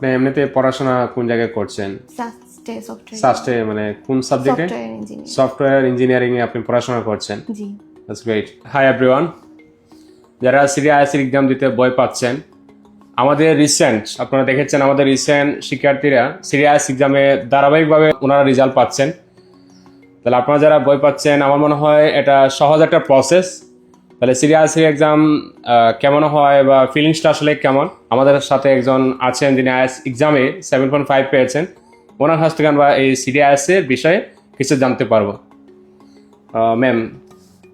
আপনি এমনিতে পড়াশোনা কোন জায়গায় করছেন? সাস্টে মানে কোন সাবজেক্টে? সফটওয়্যার ইঞ্জিনিয়ারিং এ আপনি পড়াশোনা করছেন। জি। That's great. হাই এভরিওয়ান, যারা সিরিয়াস এক্সাম দিতে ভয় পাচ্ছেন, আমাদের রিসেন্ট আপনারা দেখেছেন আমাদের রিসেন্ট শিক্ষার্থীরা সিরিয়াস এক্সামে ধারাবাহিকভাবে ওনারা রেজাল্ট পাচ্ছেন। তাহলে আপনারা যারা ভয় পাচ্ছেন, আমার মনে হয় এটা সহজ একটা প্রসেস। তাহলে সিরিয়াস এক্সাম কেমন হয় বা ফিলিংসটা আসলে কেমন, আমাদের সাথে একজন আছেন যিনি আইএস এক্সামে 7.5 পেয়েছেন। ওনার কাছ থেকে আমরা এই সিরিয়াসের বিষয়ে কিছু জানতে পারবো। ম্যাম,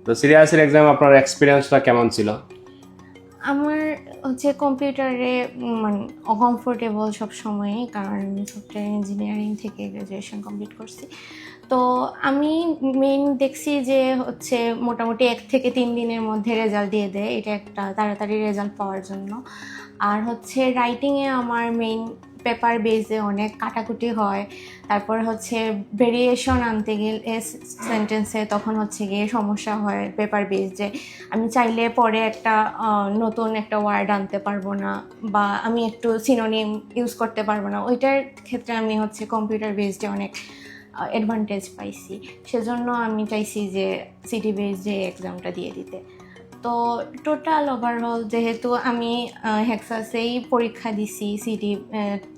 তো সিরিয়াসের এক্সাম আপনার এক্সপিরিয়েন্সটা কেমন ছিল? আমার হচ্ছে কম্পিউটারে মানে অকমফোর্টেবল সব সময়ই, কারণ আমি সফটওয়্যার ইঞ্জিনিয়ারিং থেকে গ্র্যাজুয়েশন কমপ্লিট করছি। তো আমি মেইন দেখছি যে হচ্ছে মোটামুটি 1 থেকে 3 দিনের মধ্যে রেজাল্ট দিয়ে দেয়, এটা একটা তাড়াতাড়ি রেজাল্ট পাওয়ার জন্য। আর হচ্ছে রাইটিংয়ে আমার মেইন পেপার বেসে অনেক কাটাকুটি হয়, তারপর হচ্ছে ভেরিয়েশন আনতে গেলে সেন্টেন্সে তখন হচ্ছে গিয়ে সমস্যা হয় পেপার বেস, যে আমি চাইলে পরে একটা নতুন একটা ওয়ার্ড আনতে পারবো না, বা আমি একটু সিনোনিম ইউজ করতে পারবো না। ওইটার ক্ষেত্রে আমি হচ্ছে কম্পিউটার বেসডে অনেক অ্যাডভান্টেজ পাইছি, সেজন্য আমি চাইছি যে সিটি বেসডে এক্সামটা দিয়ে দিতে। তো টোটাল ওভারঅল যেহেতু আমি হেক্সাসেই পরীক্ষা দিছি সিটি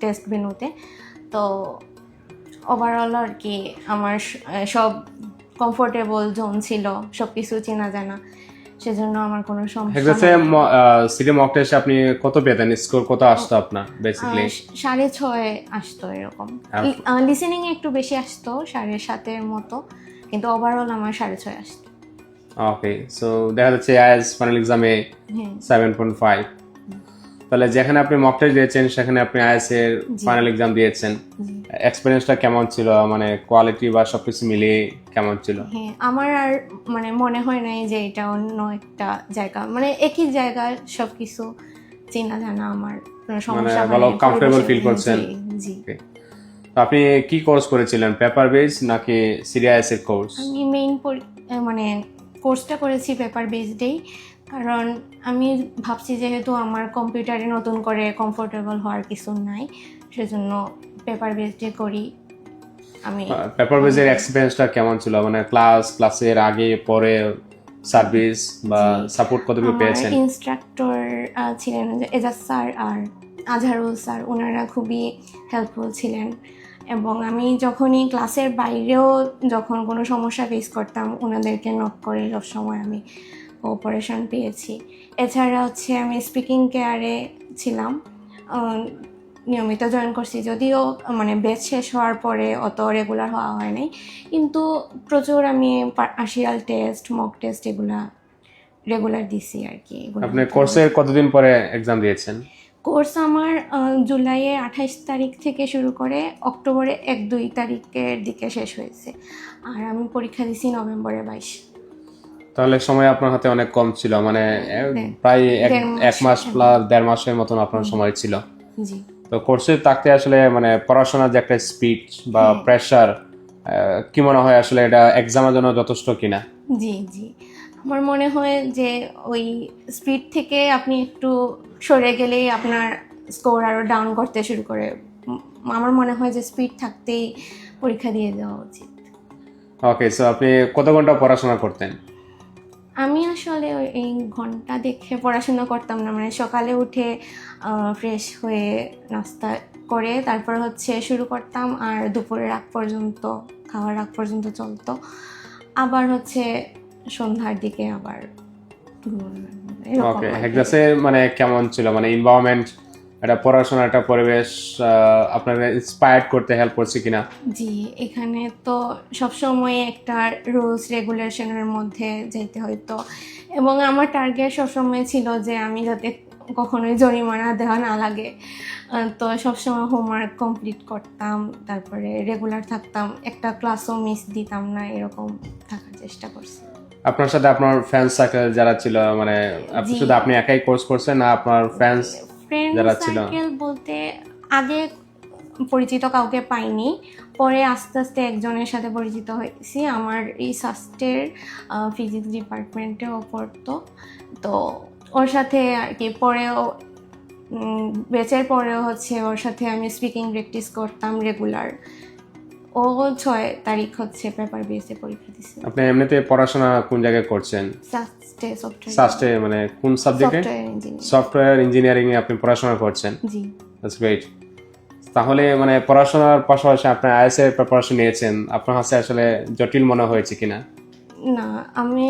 টেস্ট ভেন্যুতে, তো ওভারঅল আর কি আমার সব কমফোর্টেবল জোন ছিল, সব কিছু চেনা জানা, সেজন্য আমার কোনো সমস্যা হেক্সাসে হয়নি। সিটি মক টেস্টে আপনি কত পেতেন? স্কোর কত আসতো আপনার বেসিক্যালি? 6.5 আসতো এরকম। লিসেনিং একটু বেশি আসতো 7.5-এর মতো, কিন্তু ওভারঅল আমার 6.5 আসতো। ওকে, সো দেখা যাচ্ছে আইএস ফাইনাল এক্সামে 7.5। তাহলে যেখানে আপনি মক টেস্ট দিয়েছেন সেখানে আপনি আইএস এর ফাইনাল এক্সাম দিয়েছেন, এক্সপেরিয়েন্সটা কেমন ছিল? মানে কোয়ালিটি বা সবকিছু মিলিয়ে কেমন ছিল? হ্যাঁ, আমার আর মানে মনে হয় নাই যে এটা অন্য একটা জায়গা, মানে একই জায়গায় সবকিছু চেনা জানা, আমার কোনো সমস্যা ভালো হয়নি, কমফোর্টেবল ফিল করছেন? জি। Okay. তো আপনি কি কোর্স করেছিলেন, পেপার বেস নাকি সিরিয়াস এর কোর্স? আমি মেইন মানে কোর্সটা করেছি পেপার বেসডেই, কারণ আমি ভাবছি যেহেতু আমার কম্পিউটারে নতুন করে কমফোর্টেবল হওয়ার কিছু নাই, সেজন্য পেপার বেসডে করি আমি। পেপার বেসের এক্সপেরিয়েন্সটা কেমন ছিল? মানে ক্লাসের আগে পরে সার্ভিস বা সাপোর্ট কতটুকু পেয়েছেন? ইনস্ট্রাক্টর ছিলেন এজাজ স্যার আর আজহারুল স্যার, ওনারা খুবই হেল্পফুল ছিলেন, এবং আমি যখনই ক্লাসের বাইরেও যখন কোনো সমস্যা ফেস করতাম ওনাদেরকে নক করে সবসময় আমি কোঅপারেশন পেয়েছি। এছাড়া হচ্ছে আমি স্পিকিং কেয়ারে ছিলাম, নিয়মিত জয়েন করছি, যদিও মানে ব্যাচ শেষ হওয়ার পরে অত রেগুলার হওয়া হয় নাই, কিন্তু প্রচুর আমি পার্শিয়াল টেস্ট, মক টেস্ট এগুলা রেগুলার দিছি আর কি। আপনি কোর্সের কতদিন পরে এক্সাম দিয়েছেন? কোর্স আমার জুলাইয়ের 28 তারিখ থেকে শুরু করে অক্টোবরে 1-2 তারিখের দিকে শেষ হয়েছে, আর আমি পরীক্ষা দিছি নভেম্বরে 22। তাহলে সময় আপনার হাতে অনেক কম ছিল, মানে প্রায় এক মাস প্লাস 1.5 মাসের মতন আপনার সময় ছিল। জি। তো কোর্সে থাকতে আসলে মানে পড়াশোনার যে একটা স্পিড বা প্রেশার, কি মনে হয় আসলে এটা এক্সামের জন্য যথেষ্ট কিনা? জি জি, আমার মনে হয় যে ওই স্পিড থেকে আপনি একটু সরে গেলেই আপনার স্কোর আরও ডাউন করতে শুরু করে। আমার মনে হয় যে স্পিড থাকতেই পরীক্ষা দিয়ে দেওয়া উচিত। ওকে, সো আপনি কত ঘন্টা পড়াশোনা করতেন? আমি আসলে এই ঘন্টা দেখে পড়াশোনা করতাম না, মানে সকালে উঠে ফ্রেশ হয়ে নাস্তা করে তারপর হচ্ছে শুরু করতাম, আর দুপুরের আগ পর্যন্ত, খাওয়ার আগ পর্যন্ত চলতো, আবার হচ্ছে সন্ধ্যার দিকে আবার ওকে, হেক্সাসে মানে কেমন ছিল, মানে এনভায়রনমেন্ট, একটা পড়াশোনার একটা পরিবেশ আপনাকে ইন্সপায়ার্ড করতে হেল্প করছে কিনা? জি, এখানে তো সবসময় একটা রুলস রেগুলেশনের মধ্যে যেতে হইতো, এবং আমার টার্গেট সবসময় ছিল যে আমি যাতে কখনোই জরিমানা দেওয়া না লাগে, তো সবসময় হোমওয়ার্ক কমপ্লিট করতাম, তারপরে রেগুলার থাকতাম, একটা ক্লাসও মিস দিতাম না, এরকম থাকার চেষ্টা করছি। আপনার সাথে আপনার ফ্রেন্ড সার্কেল যারা ছিল, মানে শুধু আপনি একাই কোর্স করছেন না আপনার ফ্রেন্ডস যারা ছিল? সার্কেল বলতে আগে পরিচিত কাউকে পাইনি, পরে আস্তে আস্তে একজনের সাথে পরিচিত হয়েছি, আমার এই সাস্টের ফিজিক্স ডিপার্টমেন্টেও পড়তো, তো ওর সাথে আর কি পরেও ব্যাচের পরেও হচ্ছে ওর সাথে আমি স্পিকিং প্র্যাকটিস করতাম রেগুলার। ও 6 তারিখ হচ্ছে পেপার বেসে পরীক্ষা দিছে। আপনি এমনিতে পড়াশোনা কোন জায়গায় করছেন? সাস্টে মানে কোন সাবজেক্টে? সফটওয়্যার ইঞ্জিনিয়ারিং এ আপনি পড়াশোনা করছেন। জি। That's great. তাহলে মানে পড়াশোনার পাশাপাশি আপনি আইএলটিএস এর প্রিপারেশন নিয়েছেন, আপনার কাছে আসলে জটিল মনে হয়েছে কিনা? না, আমি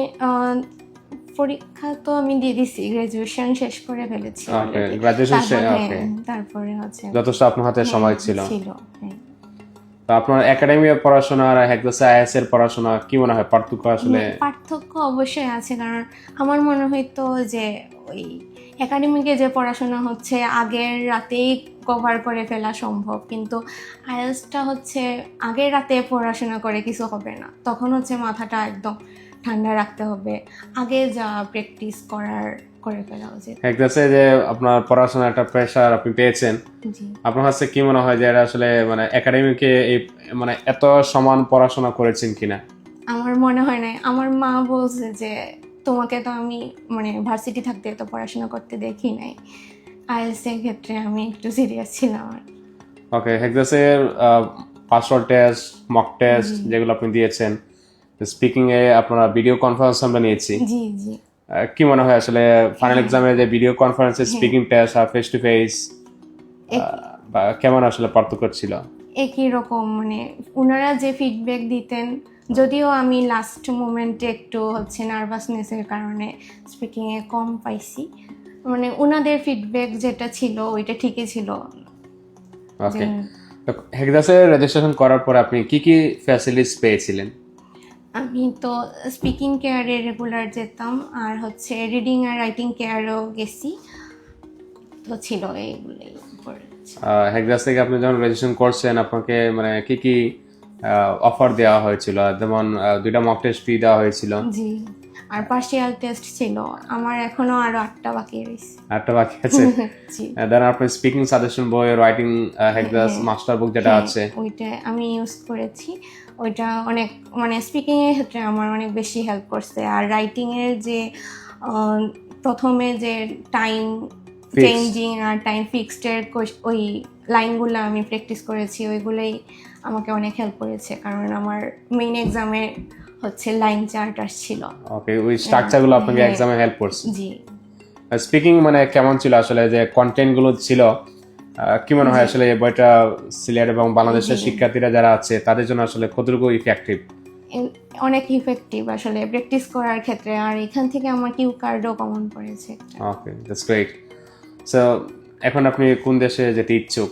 পরীক্ষা তো আমি দিয়ে দিছি, গ্রাজুয়েশন শেষ করে ফেলেছি ওকে, already। গ্রাজুয়েশন তারপরে- ওকে, তারপরে হচ্ছে যথেষ্ট আপনার হাতে সময় ছিল। ছিল, হ্যাঁ। তো আপনার একাডেমিক পড়াশোনা আর হেক্সাসে আইএলটিএস এর পড়াশোনা কি মনে হয় পার্থক্য আসলে? পার্থক্য অবশ্যই আছে, কারণ আমার মনে হইতো যে ওই একাডেমিকে যে পড়াশোনা হচ্ছে আগের রাতেই কভার করে ফেলা সম্ভব, কিন্তু আইএলটিএসটা হচ্ছে আগের রাতে পড়াশোনা করে কিছু হবে না, তখন হচ্ছে মাথাটা একদম ঠান্ডা রাখতে হবে, আগে যা প্র্যাকটিস করে ফেলা উচিত। হেক্সাসে যে আপনার পড়াশোনা একটা প্রেশার আপনি পেয়েছেন, জি। আপনার কাছে কি মনে হয় যে এটা আসলে মানে একাডেমিকে এই মানে এত সমান পড়াশোনা করেছেন কিনা? আমার মনে হয় না। আমার মা বলছে যে তোমাকে তো আমি মানে ভার্সিটি থাকতে তো পড়াশোনা করতে দেখি নাই, আইএলটিএস এর ক্ষেত্রে আমি একটু সিরিয়াস ছিলাম। ওকে, হেক্সাসের পাসওয়ার্ড টেস্ট, মক টেস্ট যেগুলো আপনি দিয়েছেন, স্পিকিং এ আপনারা ভিডিও কনফারেন্স আমরা নিয়েছি। জি জি। কি মনে হয় আসলে ফাইনাল এক্সামে যে ভিডিও কনফারেন্সে স্পিকিং টেস্ট আর ফেস টু ফেস বা কেমন আসলে পার্থক্য ছিল? একই রকম, মানে ওনারা যে ফিডব্যাক দিতেন, যদিও আমি লাস্ট মোমেন্টে একটু হচ্ছে নার্ভাসনেসের কারণে স্পিকিংয়ে কম পাইছি, মানে ওনাদের ফিডব্যাক যেটা ছিল ওইটা ঠিকই ছিল। ওকে, হেক্সাসে রেজিস্ট্রেশন করার পর আপনি কি কি ফ্যাসিলিটিস পেয়েছিলেন? আমি তো স্পিকিং কেয়ারে রেগুলার যেতাম, আর হচ্ছে রিডিং আর রাইটিং কেয়ারও গেছি, তো ছিল এইগুলোই করেছি। হেক্সাস থেকে আপনি যখন রেজিস্ট্রেশন করছেন আপনাকে মানে কি কি অফার দেওয়া হয়েছিল? যেমন 2টা মক টেস্ট ফ্রি দেওয়া হয়েছিল। জি, আর পার্শিয়াল টেস্ট ছিল। আমার এখনো আরো 8টা বাকি রয়েছে। 8টা বাকি আছে। জি। দেন আপনার স্পিকিং সাজেশন বই, রাইটিং হেক্সাস মাস্টার বুক যেটা আছে, ওইটা আমি ইউজ করেছি। ওইটা অনেক মানে স্পিকিং এর ক্ষেত্রে আমার অনেক বেশি হেল্প করছে। আর রাইটিং এর যে প্রথমে যে টাইম চেঞ্জিং আর টাইম ফিক্সড এর ওই লাইনগুলো আমি প্র্যাকটিস করেছি, ওইগুলোই আমাকে অনেক হেল্প করেছে, কারণ আমার মেইন এক্সামে হচ্ছে লাইন চার্ট আসছিল। ওকে, ওই স্ট্রাকচারগুলো আপনাকে এক্সামে হেল্প করছে। জি। স্পিকিং মানে কেমন ছিল আসলে, যে কন্টেন্ট গুলো ছিল কি মনে হয় আসলে এই বইটা সিলেট এবং বাংলাদেশের শিক্ষার্থীরা যারা আছে তাদের জন্য আসলে কতটুকু ইফেক্টিভ? অনেক ইফেক্টিভ আসলে প্র্যাকটিস করার ক্ষেত্রে, আর এখান থেকে আমার কিউ কার্ডও কমন পড়েছে। ওকে, দ্যাটস গ্রেট। সো এখন আপনি কোন দেশে যেতে ইচ্ছুক?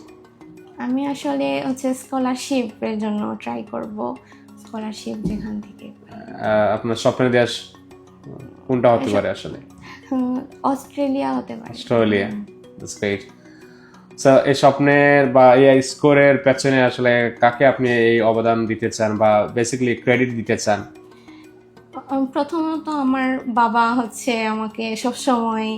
আমি আসলে হচ্ছে স্কলারশিপের জন্য ট্রাই করব, স্কলারশিপ যেখান থেকে। আপনার স্বপ্নের দেশ কোনটা হতে পারে আসলে? অস্ট্রেলিয়া হতে পারে। Australia, that's great. সো এই স্বপ্নের বা এই স্কোরের পেছনে আসলে কাকে আপনি এই অবদান দিতে চান বা বেসিক্যালি ক্রেডিট দিতে চান? প্রথমত আমার বাবা হচ্ছে আমাকে সবসময়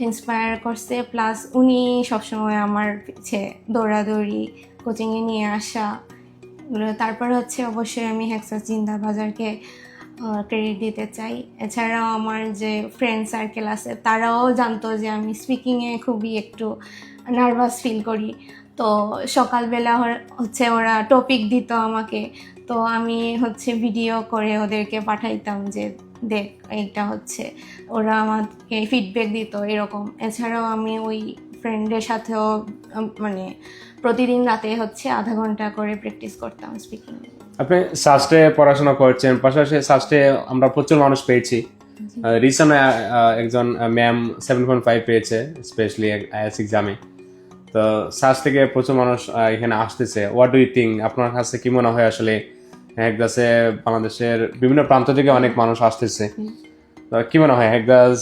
ইন্সপায়ার করছে, প্লাস উনি সবসময় আমার পিছে দৌড়াদৌড়ি, কোচিংয়ে নিয়ে আসা। তারপর হচ্ছে অবশ্যই আমি হেক্সাস জিন্দাবাজারকে ক্রেডিট দিতে চাই। এছাড়াও আমার যে ফ্রেন্ড সার্কেল আছে তারাও জানতো যে আমি স্পিকিংয়ে খুবই একটু নার্ভাস ফিল করি, তো সকালবেলা হচ্ছে ওরা টপিক দিত আমাকে, তো আমি হচ্ছে ভিডিও করে ওদেরকে পাঠাইতাম যে দেখ এইটা হচ্ছে, ওরা আমাকে ফিডব্যাক দিত এরকম। এছাড়াও আমি ওই ফ্রেন্ডের সাথেও মানে প্রতিদিন রাতে হচ্ছে আধা ঘন্টা করে প্র্যাকটিস করতাম স্পিকিং। আপনি সাস্টে পড়াশোনা করছেন, পাশাপাশি সাস্টে আমরা প্রচুর মানুষ পেয়েছি। রিসেন্ট একজন ম্যাম 7.5 পেয়েছে স্পেশালি আইএলটিএস এক্সামে। তো সাস্ট থেকে প্রচুর মানুষ এখানে আসতেছে। হোয়াট ডু ইউ থিঙ্ক, আপনার কাছে কি মনে হয় আসলে হেক্সাসে বাংলাদেশের বিভিন্ন প্রান্ত থেকে অনেক মানুষ আসতেছে, তো কি মনে হয় হেক্সাস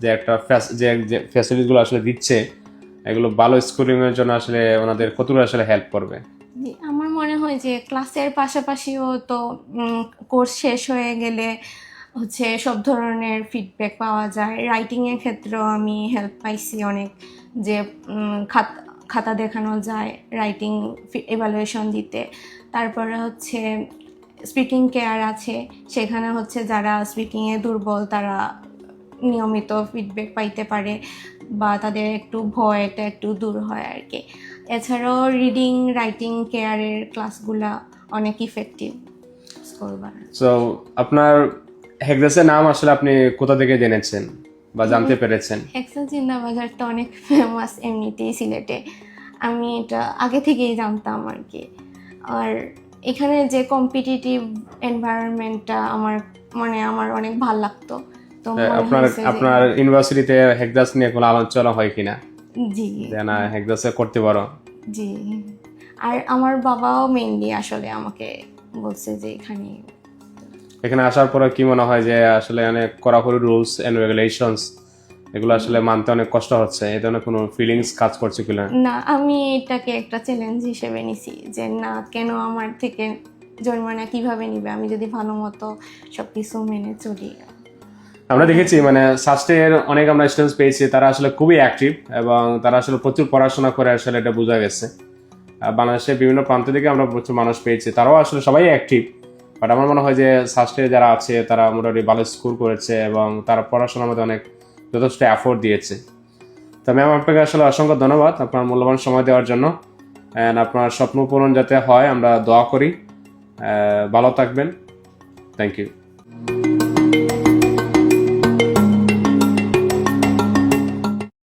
যে একটা যে ফ্যাসিলিটিগুলো আসলে দিচ্ছে এগুলো ভালো স্কোরিং এর জন্য আসলে ওনাদের কতটুকু আসলে হেল্প করবে? আমার মনে হয় যে ক্লাসের পাশাপাশিও তো কোর্স শেষ হয়ে গেলে হচ্ছে সব ধরনের ফিডব্যাক পাওয়া যায়। রাইটিংয়ের ক্ষেত্রেও আমি হেল্প পাইছি অনেক, যে খাতা দেখানো যায় রাইটিং ইভ্যালুয়েশন দিতে। তারপরে হচ্ছে স্পিকিং কেয়ার আছে, সেখানে হচ্ছে যারা স্পিকিংয়ে দুর্বল তারা নিয়মিত ফিডব্যাক পাইতে পারে। বা তাদের একটু ভয়টা একটু দূর হয় আর কি। এছাড়াও রিডিং রাইটিং কেয়ারের ক্লাসগুলা অনেক ইফেক্টিভ স্কোর বাড়ায়। সো আপনার হেক্সাসের নাম আসলে আপনি কোথা থেকে জেনেছেন বা জানতে পেরেছেন? হেক্সা জিন্দাবাজারটা অনেক ফেমাস এমনিতেই সিলেটে, আমি এটা আগে থেকেই জানতাম আর কি। আর এখানে যে কম্পিটিটিভ এনভায়রনমেন্টটা আমার অনেক ভালো লাগতো। তো মনে আপনার হয়েছে যে আপনার ইউনিভার্সিটিতে হেক্সাস নিয়ে কোনো আলোচনা হয় কিনা জি যে না হেক্সাসে করতে পারো? জি। আর আমার বাবাও মেইনলি আসলে আমাকে বলছে যে এখানে আসার পরে কি মনে হয় যে আসলে অনেক কড়াকড়ি রুলস এন্ড রেগুলেশনস এগুলো আসলে মানতে অনেক কষ্ট হচ্ছে, এই ধরনের কোনো ফিলিংস কাজ করছে কিনা? না, আমি এটাকে একটা চ্যালেঞ্জ হিসেবে নিছি যে না, কেন আমার থেকে জরিমানা কিভাবে নিবে আমি যদি ভালো মতো সবকিছু মেনে চলি। আমরা দেখেছি মানে সাস্টের অনেক আমরা স্টুডেন্টস পেয়েছি, তারা আসলে খুবই অ্যাক্টিভ এবং তারা আসলে প্রচুর পড়াশোনা করে, আসলে এটা বোঝা গেছে। বাংলাদেশের বিভিন্ন প্রান্ত থেকে আমরা প্রচুর মানুষ পেয়েছি, তারাও আসলে সবাই অ্যাক্টিভ। বাট আমার মনে হয় যে সাস্টে যারা আছে তারা মোটামুটি ভালো স্কোর করেছে এবং তারা পড়াশোনার মধ্যে অনেক যথেষ্ট এফোর্ট দিয়েছে। তো ম্যাম আপনাকে আসলে অসংখ্য ধন্যবাদ আপনার মূল্যবান সময় দেওয়ার জন্য। অ্যান্ড আপনার স্বপ্ন পূরণ যাতে হয় আমরা দোয়া করি। ভালো থাকবেন। Thank you.